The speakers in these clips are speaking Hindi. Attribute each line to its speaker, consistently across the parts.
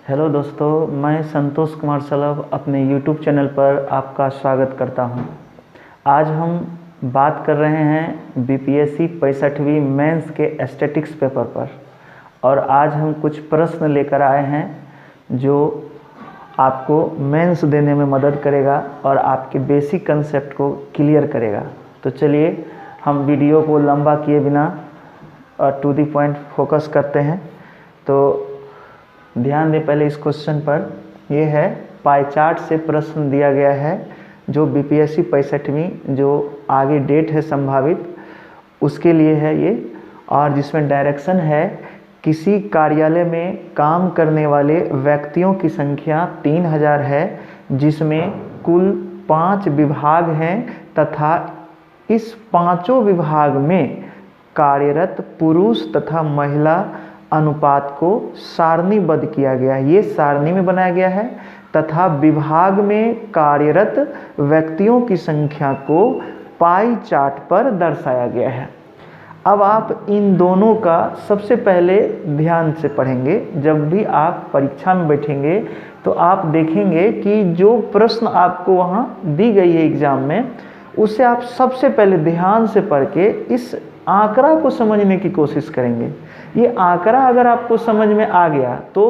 Speaker 1: हेलो दोस्तों, मैं संतोष कुमार सलभ अपने यूट्यूब चैनल पर आपका स्वागत करता हूं। आज हम बात कर रहे हैं बीपीएससी 65वीं मेंस के स्टैटिक्स पेपर पर और आज हम कुछ प्रश्न लेकर आए हैं जो आपको मेंस देने में मदद करेगा और आपके बेसिक कंसेप्ट को क्लियर करेगा। तो चलिए हम वीडियो को लंबा किए बिना टू द पॉइंट फोकस करते हैं। तो ध्यान दें पहले इस क्वेश्चन पर। ये है पाई चार्ट से प्रश्न दिया गया है जो बीपीएससी 65वीं जो आगे डेट है संभावित उसके लिए है ये, और जिसमें डायरेक्शन है किसी कार्यालय में काम करने वाले व्यक्तियों की संख्या 3000 है, जिसमें कुल 5 विभाग हैं तथा इस पांचों विभाग में कार्यरत पुरुष तथा महिला अनुपात को सारणीबद्ध किया गया है। ये सारणी में बनाया गया है तथा विभाग में कार्यरत व्यक्तियों की संख्या को पाई चार्ट पर दर्शाया गया है। अब आप इन दोनों का सबसे पहले ध्यान से पढ़ेंगे। जब भी आप परीक्षा में बैठेंगे तो आप देखेंगे कि जो प्रश्न आपको वहाँ दी गई है एग्जाम में, उसे आप सबसे पहले ध्यान से पढ़ के इस आंकड़ा को समझने की कोशिश करेंगे। ये आंकड़ा अगर आपको समझ में आ गया तो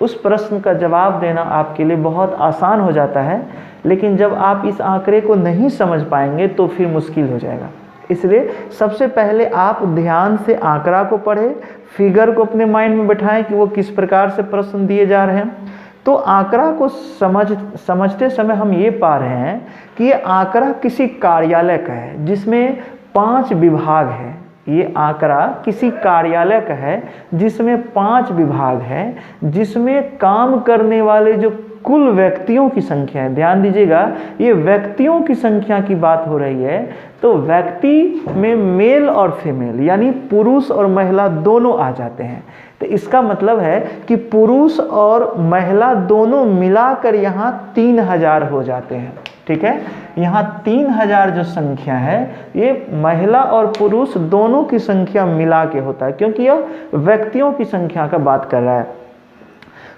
Speaker 1: उस प्रश्न का जवाब देना आपके लिए बहुत आसान हो जाता है, लेकिन जब आप इस आंकड़े को नहीं समझ पाएंगे तो फिर मुश्किल हो जाएगा। इसलिए सबसे पहले आप ध्यान से आंकड़ा को पढ़ें, फिगर को अपने माइंड में बैठाएं कि वो किस प्रकार से प्रश्न दिए जा रहे हैं। तो आंकड़ा को समझते समय हम ये पा रहे हैं कि ये आंकड़ा किसी कार्यालय का है जिसमें 5 विभाग हैं। ये आंकड़ा किसी कार्यालय का है जिसमें 5 विभाग हैं, जिसमें काम करने वाले जो कुल व्यक्तियों की संख्या है, ध्यान दीजिएगा ये व्यक्तियों की संख्या की बात हो रही है। तो व्यक्ति में मेल और फीमेल यानी पुरुष और महिला दोनों आ जाते हैं। तो इसका मतलब है कि पुरुष और महिला दोनों मिलाकर यहाँ 3000 हो जाते हैं। ठीक है, यहाँ 3000 जो संख्या है ये महिला और पुरुष दोनों की संख्या मिला के होता है, क्योंकि यह व्यक्तियों की संख्या का बात कर रहा है।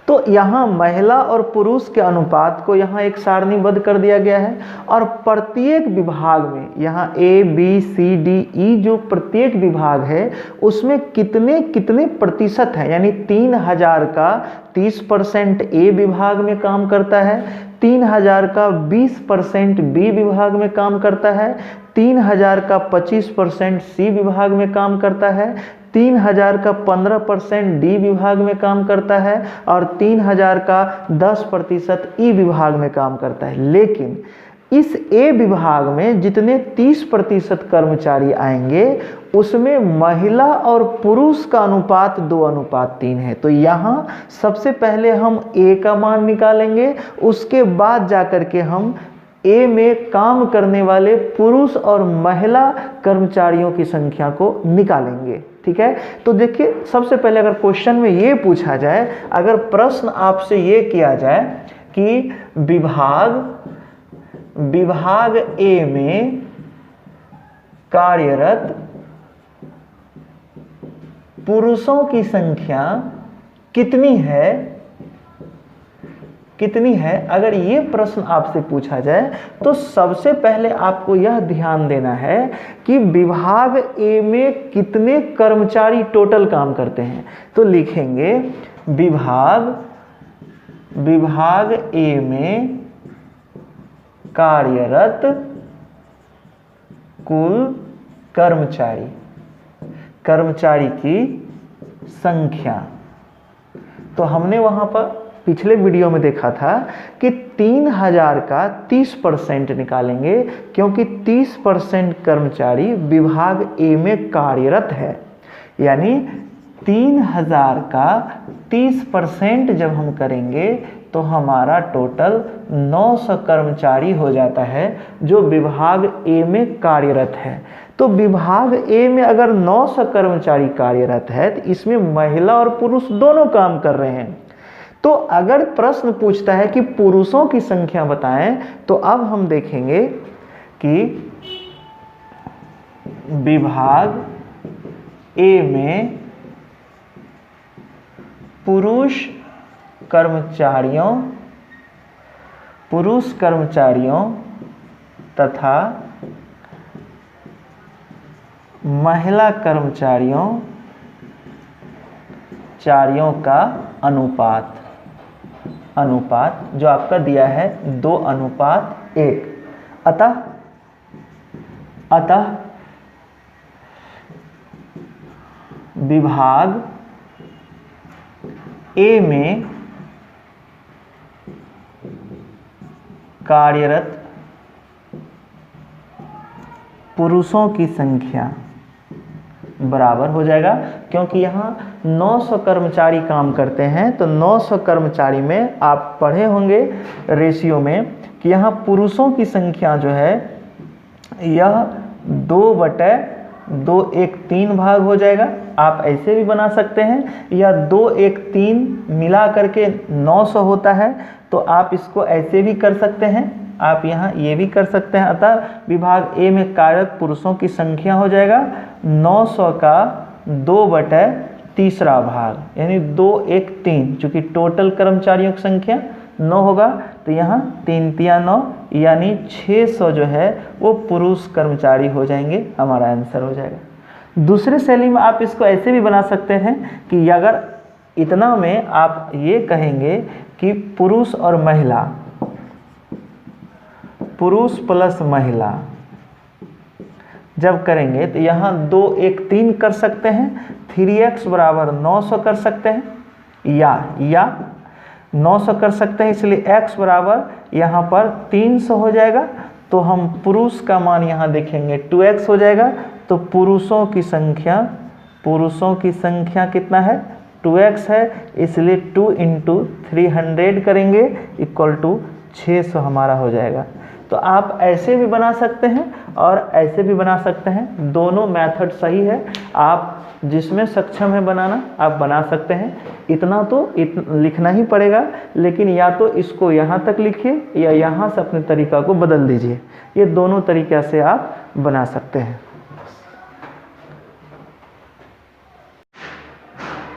Speaker 1: तो यहाँ महिला और पुरुष के अनुपात को यहाँ एक सारणीबद्ध कर दिया गया है और प्रत्येक विभाग में यहाँ A B C D E जो प्रत्येक विभाग है उसमें कितने कितने प्रतिशत है, यानी 3000 का 30% ए विभाग में काम करता है, 3000 का 20% बी विभाग में काम करता है, 3000 का 25% सी विभाग में काम करता है, 3000 का 15% डी विभाग में काम करता है और 3000 का 10% ई विभाग में काम करता है। लेकिन इस ए विभाग में जितने 30% कर्मचारी आएंगे उसमें महिला और पुरुष का अनुपात 2:3 है। तो यहाँ सबसे पहले हम ए का मान निकालेंगे, उसके बाद जाकर के हम ए में काम करने वाले पुरुष और महिला कर्मचारियों की संख्या को निकालेंगे। ठीक है, तो देखिए सबसे पहले अगर क्वेश्चन में ये पूछा जाए, अगर प्रश्न आपसे ये किया जाए कि विभाग ए में कार्यरत पुरुषों की संख्या कितनी है, अगर ये प्रश्न आपसे पूछा जाए तो सबसे पहले आपको यह ध्यान देना है कि विभाग ए में कितने कर्मचारी टोटल काम करते हैं। तो लिखेंगे विभाग ए में कार्यरत कुल कर्मचारी की संख्या। तो हमने वहां पर पिछले वीडियो में देखा था कि 3000 का 30% निकालेंगे, क्योंकि 30% कर्मचारी विभाग ए में कार्यरत है। यानी 3000 का 30% जब हम करेंगे तो हमारा टोटल 900 कर्मचारी हो जाता है जो विभाग ए में कार्यरत है। तो विभाग ए में अगर 900 कर्मचारी कार्यरत है तो इसमें महिला और पुरुष दोनों काम कर रहे हैं। तो अगर प्रश्न पूछता है कि पुरुषों की संख्या बताएं, तो अब हम देखेंगे कि विभाग ए में पुरुष कर्मचारियों, पुरुष कर्मचारियों तथा महिला कर्मचारियों का अनुपात जो आपका दिया है 2:1। अतः विभाग ए में कार्यरत पुरुषों की संख्या बराबर हो जाएगा, क्योंकि यहाँ 900 कर्मचारी काम करते हैं, तो 900 कर्मचारी में आप पढ़े होंगे रेशियो में कि यहाँ पुरुषों की संख्या जो है यह 2/213 भाग हो जाएगा। आप ऐसे भी बना सकते हैं, या 213 मिला करके 900 होता है, तो आप इसको ऐसे भी कर सकते हैं, आप यहाँ ये भी कर सकते हैं। अतः विभाग ए में कार्यरत पुरुषों की संख्या हो जाएगा 900 का 2/3 भाग, यानी 213। चूँकि टोटल कर्मचारियों की संख्या 9 होगा, तो यहाँ 3 तिया 9, यानी 600 जो है वो पुरुष कर्मचारी हो जाएंगे, हमारा आंसर हो जाएगा। दूसरे शैली में आप इसको ऐसे भी बना सकते हैं कि अगर इतना में आप ये कहेंगे कि पुरुष और महिला, पुरुष प्लस महिला जब करेंगे तो यहाँ 213 कर सकते हैं, 3x बराबर 900 कर सकते हैं, या 900 कर सकते हैं, इसलिए x बराबर यहाँ पर 300 हो जाएगा। तो हम पुरुष का मान यहाँ देखेंगे 2x हो जाएगा, तो पुरुषों की संख्या कितना है 2x है, इसलिए 2 × 300 करेंगे इक्वल टू 600 हमारा हो जाएगा। तो आप ऐसे भी बना सकते हैं और ऐसे भी बना सकते हैं, दोनों मेथड सही है। आप जिसमें सक्षम है बनाना आप बना सकते हैं। इतना तो लिखना ही पड़ेगा, लेकिन या तो इसको यहाँ तक लिखिए या यहाँ से अपने तरीका को बदल दीजिए, ये दोनों तरीक़ा से आप बना सकते हैं।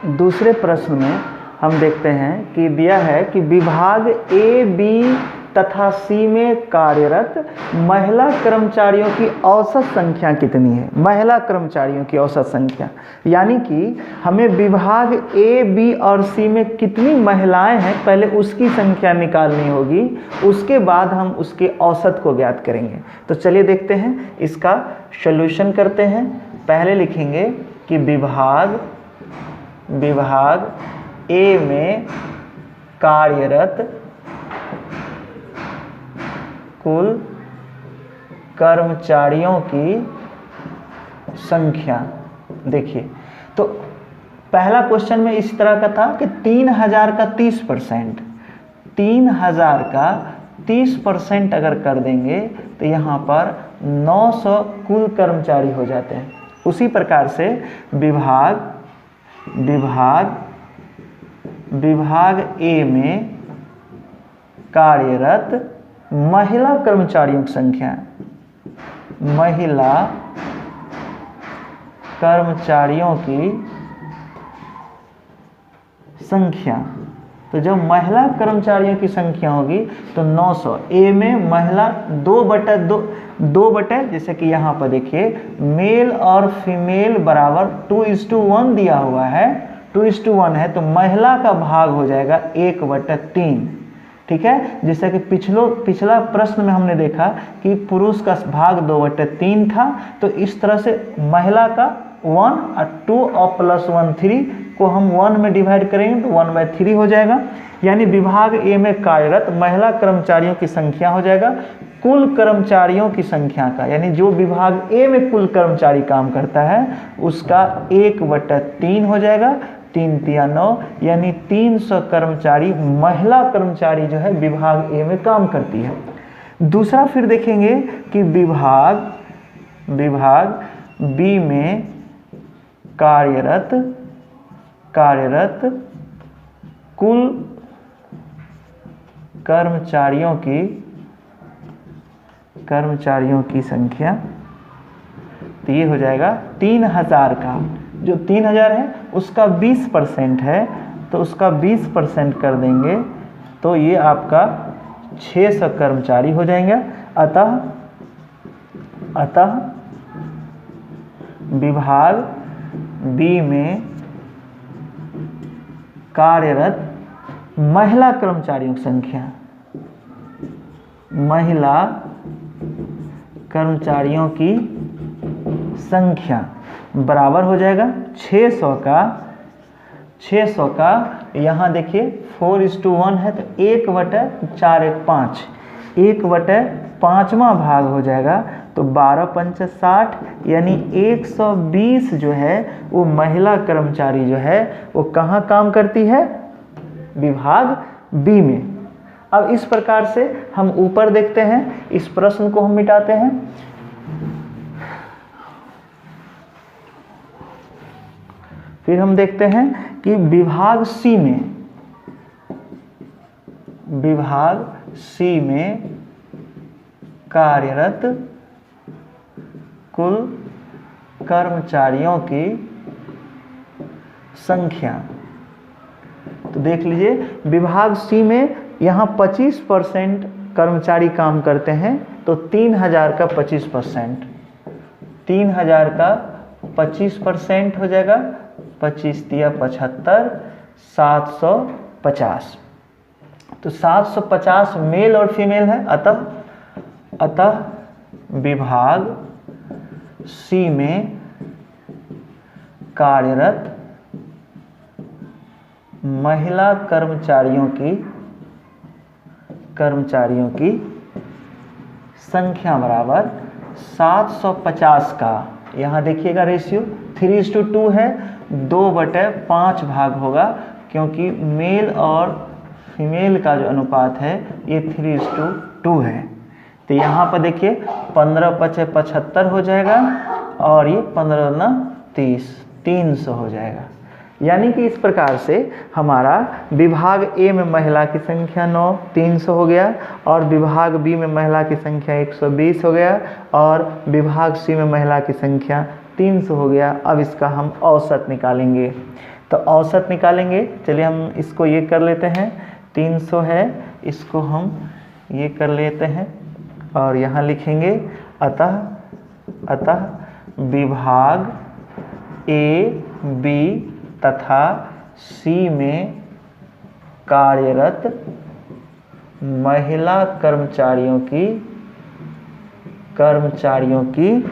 Speaker 1: दूसरे प्रश्न में हम देखते हैं कि दिया है कि विभाग ए, बी तथा सी में कार्यरत महिला कर्मचारियों की औसत संख्या कितनी है। महिला कर्मचारियों की औसत संख्या, यानी कि हमें विभाग ए, बी और सी में कितनी महिलाएं हैं पहले उसकी संख्या निकालनी होगी, उसके बाद हम उसके औसत को ज्ञात करेंगे। तो चलिए देखते हैं, इसका सॉल्यूशन करते हैं। पहले लिखेंगे कि विभाग ए में कार्यरत कुल कर्मचारियों की संख्या। देखिए, तो पहला क्वेश्चन में इस तरह का था कि 3000 का 30%, 3000 का 30% अगर कर देंगे तो यहाँ पर 900 कुल कर्मचारी हो जाते हैं। उसी प्रकार से विभाग ए में कार्यरत महिला कर्मचारियों की संख्या, महिला कर्मचारियों की संख्या। तो जब महिला कर्मचारियों की संख्या होगी तो 900। ए में महिला 2/2 जैसे कि यहाँ पर देखिए मेल और फीमेल बराबर 2:1 दिया हुआ है, 2:1 है, तो महिला का भाग हो जाएगा 1/3। ठीक है, जैसे कि पिछला प्रश्न में हमने देखा कि पुरुष का भाग 2/3 था, तो इस तरह से महिला का 1 और 2 और +1 3 को हम 1 में डिवाइड करेंगे तो 1/3 हो जाएगा। यानी विभाग ए में कार्यरत महिला कर्मचारियों की संख्या हो जाएगा कुल कर्मचारियों की संख्या का, यानी जो विभाग ए में कुल कर्मचारी काम करता है उसका 1/3 हो जाएगा, 3 तिया 9, यानी 300 कर्मचारी महिला कर्मचारी जो है विभाग ए में काम करती है। दूसरा फिर देखेंगे कि विभाग बी में कार्यरत कुल कर्मचारियों की संख्या, तो ये हो जाएगा 3000 का, जो 3000 है उसका 20% है तो उसका 20% कर देंगे तो ये आपका 600 कर्मचारी हो जाएंगे। अतः विभाग बी में कार्यरत महिला कर्मचारियों की संख्या, महिला कर्मचारियों की संख्या बराबर हो जाएगा 600 का यहाँ देखिए 4:1 है तो 1/4 1 5, 1/5वां भाग हो जाएगा तो 12 पंच 60, यानी 120 जो है वो महिला कर्मचारी जो है वो कहाँ काम करती है, विभाग बी में। अब इस प्रकार से हम ऊपर देखते हैं, इस प्रश्न को हम मिटाते हैं। फिर हम देखते हैं कि विभाग सी में कार्यरत कुल कर्मचारियों की संख्या। तो देख लीजिए विभाग सी में यहाँ 25% कर्मचारी काम करते हैं तो 3000 का 25%, 3000 का 25% हो जाएगा, 25 दिया 75, 750। तो 750 मेल और फीमेल है। अतः विभाग सी में कार्यरत महिला कर्मचारियों की संख्या बराबर 750 का, यहाँ देखिएगा रेशियो 3:2 है, 2/5 भाग होगा क्योंकि मेल और फीमेल का जो अनुपात है ये 3:2 है। तो यहाँ पर देखिए 15 × 5 = 75 हो जाएगा और ये 15 × 9 = 30, 300 हो जाएगा। यानी कि इस प्रकार से हमारा विभाग ए में महिला की संख्या 9, 300 हो गया, और विभाग बी में महिला की संख्या 120 हो गया, और विभाग सी में महिला की संख्या 300 हो गया। अब इसका हम औसत निकालेंगे। तो औसत निकालेंगे, चलिए हम इसको ये कर लेते हैं, 300 है, इसको हम ये कर लेते हैं और यहाँ लिखेंगे अतः विभाग ए, बी तथा सी में कार्यरत महिला कर्मचारियों की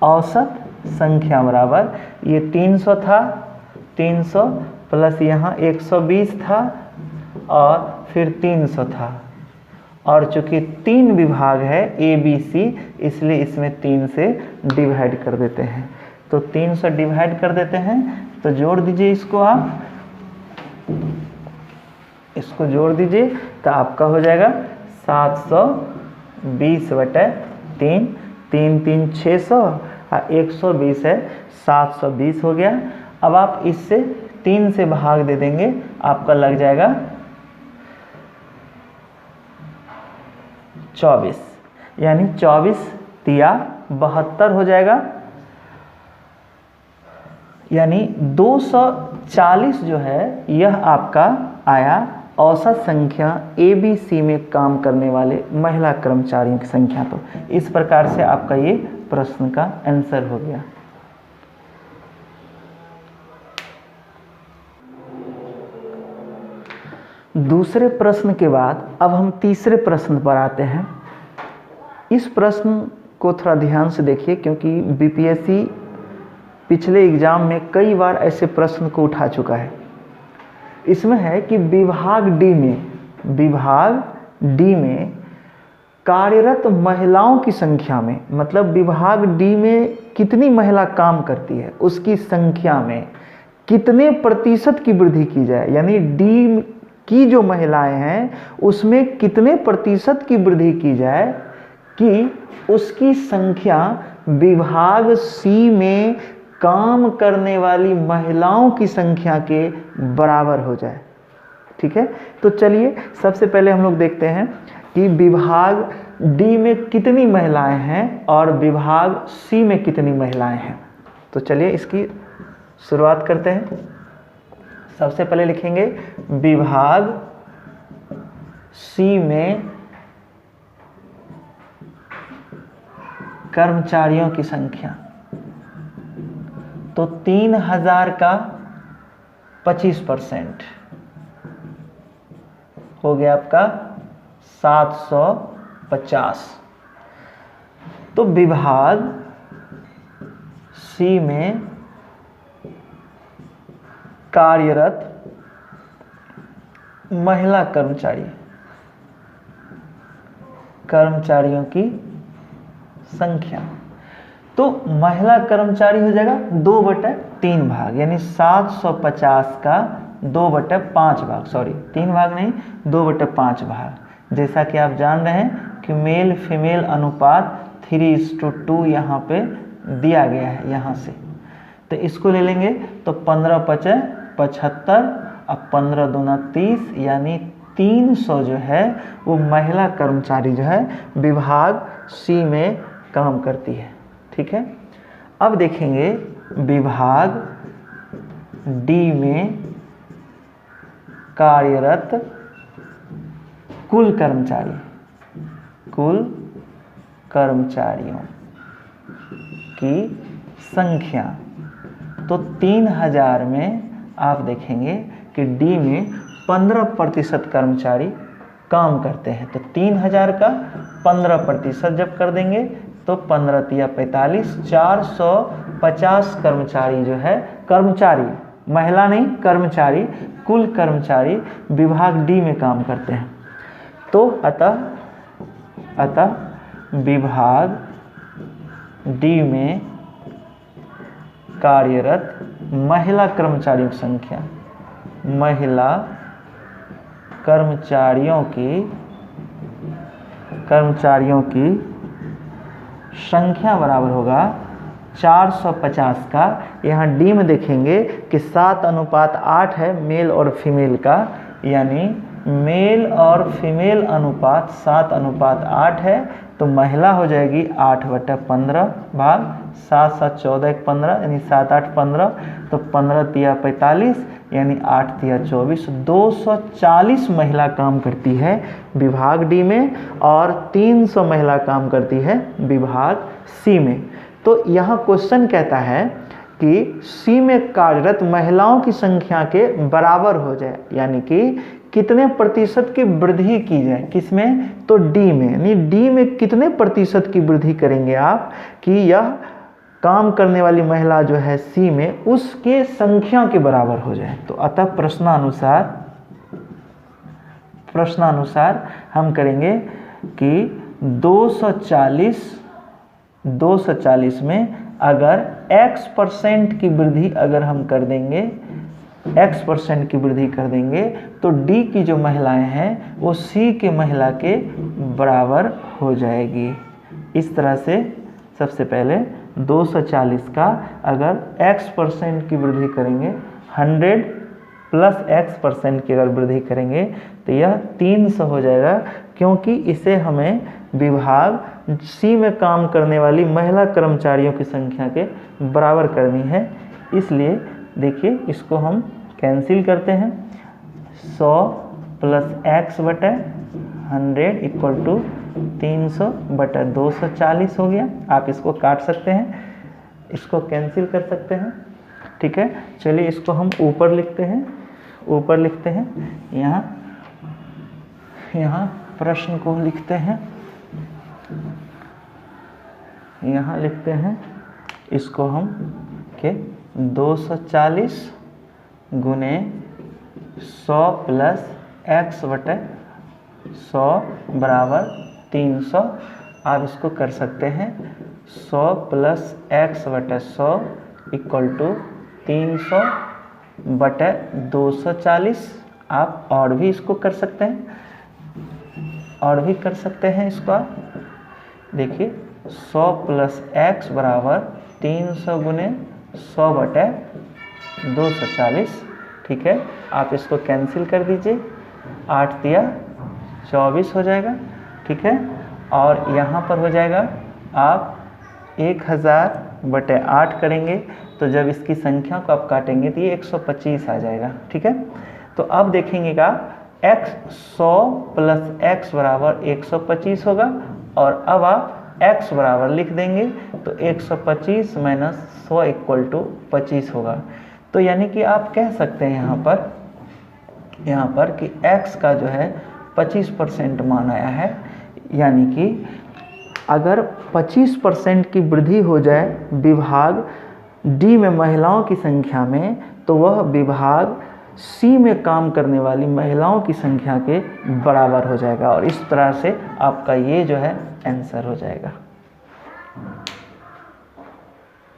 Speaker 1: औसत संख्या बराबर, ये 300 था, 300 प्लस यहाँ 120 था और फिर 300 था, और चूंकि 3 विभाग है ए बी सी, इसलिए इसमें 3 से डिवाइड कर देते हैं। तो 3 से डिवाइड कर देते हैं, तो जोड़ दीजिए इसको, आप इसको जोड़ दीजिए तो आपका हो जाएगा 720/3, 3 3 600 और 120 है 720 हो गया। अब आप इससे 3 से भाग दे देंगे, आपका लग जाएगा 24, यानी 24 दिया 72 हो जाएगा, यानी 240 जो है यह आपका आया औसत संख्या ए बी सी में काम करने वाले महिला कर्मचारियों की संख्या। तो इस प्रकार से आपका ये प्रश्न का आंसर हो गया। दूसरे प्रश्न के बाद अब हम तीसरे प्रश्न पर आते हैं। इस प्रश्न को थोड़ा ध्यान से देखिए, क्योंकि बीपीएससी पिछले एग्जाम में कई बार ऐसे प्रश्न को उठा चुका है। इसमें है कि विभाग डी में कार्यरत महिलाओं की संख्या में, मतलब विभाग डी में कितनी महिला काम करती है उसकी संख्या में कितने प्रतिशत की वृद्धि की जाए, यानी डी की जो महिलाएं हैं उसमें कितने प्रतिशत की वृद्धि की जाए कि उसकी संख्या विभाग सी में काम करने वाली महिलाओं की संख्या के बराबर हो जाए। ठीक है, तो चलिए सबसे पहले हम लोग देखते हैं कि विभाग डी में कितनी महिलाएं हैं और विभाग सी में कितनी महिलाएं हैं। तो चलिए इसकी शुरुआत करते हैं। सबसे पहले लिखेंगे विभाग सी में कर्मचारियों की संख्या। तो 3000 का 25% हो गया आपका 750। तो विभाग सी में कार्यरत महिला कर्मचारियों की संख्या। तो महिला कर्मचारी हो जाएगा 2/3 भाग, यानी 750 का 2/5 भाग, सॉरी 3 भाग नहीं, 2/5 भाग। जैसा कि आप जान रहे हैं कि मेल फीमेल अनुपात 3:2 यहाँ पे दिया गया है यहाँ से। तो इसको ले लेंगे तो 15×5 = 75, अब 15×2 = 30, यानी 300 जो है वो महिला कर्मचारी जो है विभाग सी में काम करती है। ठीक है। अब देखेंगे विभाग डी में कार्यरत कुल कर्मचारियों की संख्या। तो 3000 में आप देखेंगे कि डी में 15% कर्मचारी काम करते हैं। तो 3000 का 15% जब कर देंगे तो 15×3 = 45, 450 कर्मचारी जो है, कर्मचारी महिला नहीं, कर्मचारी, कुल कर्मचारी विभाग डी में काम करते हैं। तो अतः विभाग डी में कार्यरत महिला कर्मचारियों की संख्या, महिला कर्मचारियों की संख्या बराबर होगा 450 का। यहाँ डी में देखेंगे कि 7:8 है मेल और फीमेल का, यानी मेल और फीमेल अनुपात 7:8 है। तो महिला हो जाएगी 8/15 भाग, 7×7 = 14, 1 15, यानी 7×8 = 15। तो 15×3 = 45, यानी 8×3 = 24। 240 महिला काम करती है विभाग डी में और 300 महिला काम करती है विभाग सी में। तो यहाँ क्वेश्चन कहता है कि सी में कार्यरत महिलाओं की संख्या के बराबर हो जाए, यानी कि कितने प्रतिशत की वृद्धि की जाए, किसमें? तो डी में। यानी डी में कितने प्रतिशत की वृद्धि करेंगे आप कि यह काम करने वाली महिला जो है सी में, उसके संख्या के बराबर हो जाए। तो अतः प्रश्नानुसार हम करेंगे कि 240 में अगर x% की वृद्धि अगर हम कर देंगे, x% की वृद्धि कर देंगे, तो डी की जो महिलाएं हैं वो सी के महिला के बराबर हो जाएगी। इस तरह से सबसे पहले 240 का अगर x% की वृद्धि करेंगे, 100 + x% की अगर वृद्धि करेंगे तो यह 300 हो जाएगा, क्योंकि इसे हमें विभाग सी में काम करने वाली महिला कर्मचारियों की संख्या के बराबर करनी है। इसलिए देखिए इसको हम कैंसिल करते हैं। 100 + x/100 = 300/240 हो गया। आप इसको काट सकते हैं, इसको कैंसिल कर सकते हैं। ठीक है, चलिए इसको हम ऊपर लिखते हैं। यहाँ प्रश्न को लिखते हैं, यहाँ लिखते हैं इसको हम के 240 गुने 100 + x/100 बराबर 300। आप इसको कर सकते हैं 100 + x/100 = 300/240। आप और भी इसको कर सकते हैं, इसको आप देखिए 100 + x बराबर 300 गुने 100/240। ठीक है, आप इसको कैंसिल कर दीजिए, 8×3 = 24 हो जाएगा। ठीक है, और यहाँ पर हो जाएगा आप 1000 बटे 8 करेंगे तो जब इसकी संख्या को आप काटेंगे तो ये 125 आ जाएगा। ठीक है, तो अब देखेंगे x 100 प्लस x बराबर 125 होगा, और अब आप x बराबर लिख देंगे तो 125 माइनस 100 इक्वल टू 25 होगा। तो यानी कि आप कह सकते हैं यहाँ पर कि x का जो है 25% मान आया है, यानी कि अगर 25% की वृद्धि हो जाए विभाग डी में महिलाओं की संख्या में, तो वह विभाग सी में काम करने वाली महिलाओं की संख्या के बराबर हो जाएगा, और इस तरह से आपका ये जो है आंसर हो जाएगा।